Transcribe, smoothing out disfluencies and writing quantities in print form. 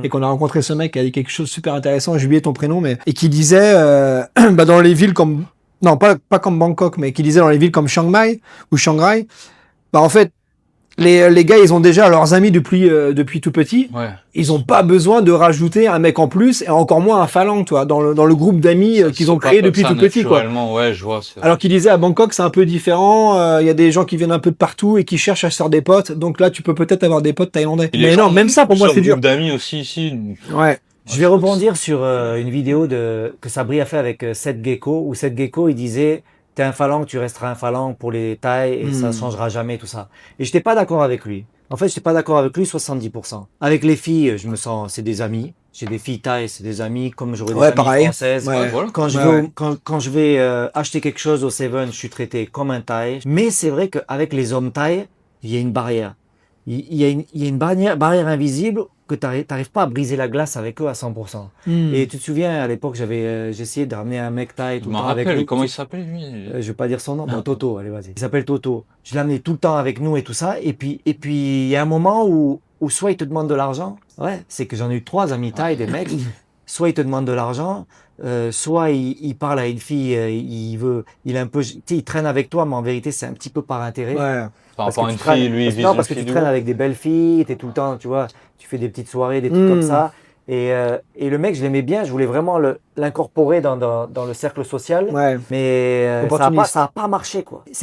et qu'on a rencontré ce mec qui a dit quelque chose de super intéressant, j'ai oublié ton prénom, mais et qui disait dans les villes comme non pas comme Bangkok, mais qui disait dans les villes comme Chiang Mai ou Shanghai, en fait les gars ils ont déjà leurs amis depuis tout petit. Ouais. Ils ont pas besoin de rajouter un mec en plus et encore moins un phalange, toi, dans le groupe d'amis qu'ils ont créé depuis tout petit, quoi. Ouais, je vois. Alors qu'il disait à Bangkok, c'est un peu différent. Il y a des gens qui viennent un peu de partout et qui cherchent à se faire des potes. Donc là, tu peux peut-être avoir des potes thaïlandais. Mais non, même ça, pour moi, c'est dur. Groupe d'amis aussi ici. Ouais. Je vais rebondir sur une vidéo que Sabri a fait avec Seth Gecko, où Seth Gecko, il disait, t'es un phalange, tu resteras un phalange pour les Thaïs et ça changera jamais, tout ça. Et j'étais pas d'accord avec lui. En fait, j'étais pas d'accord avec lui 70%. Avec les filles, je me sens, c'est des amis. J'ai des filles thaïs, c'est des amis, comme j'aurais des amis françaises. Ouais. Voilà. Quand je vais acheter quelque chose au Seven, je suis traité comme un Thaï. Mais c'est vrai qu'avec les hommes thaïs, il y a une barrière. Il y a une barrière invisible que t'arrives pas à briser la glace avec eux à 100%. Et tu te souviens, à l'époque, j'ai essayé de ramener un mec thaï tout le temps avec nous. Comment il s'appelle, lui? Je vais pas dire son nom, bon, Toto, allez, vas-y. Il s'appelle Toto. Je l'ai amené tout le temps avec nous et tout ça. Et puis, il y a un moment où soit il te demande de l'argent. Ouais, c'est que j'en ai eu 3 amis thaï, des mecs. Soit il te demande de l'argent, soit il parle à une fille, il est un peu, tu sais, il traîne avec toi, mais en vérité, c'est un petit peu par intérêt. Ouais. Par rapport à une fille, lui, il vise non, parce que tu traînes avec des belles filles, t'es tout le temps, tu vois, tu fais des petites soirées, des trucs comme ça. Et le mec, je l'aimais bien, je voulais vraiment l'incorporer dans le cercle social, Ouais. mais ça a pas marché, quoi. C'est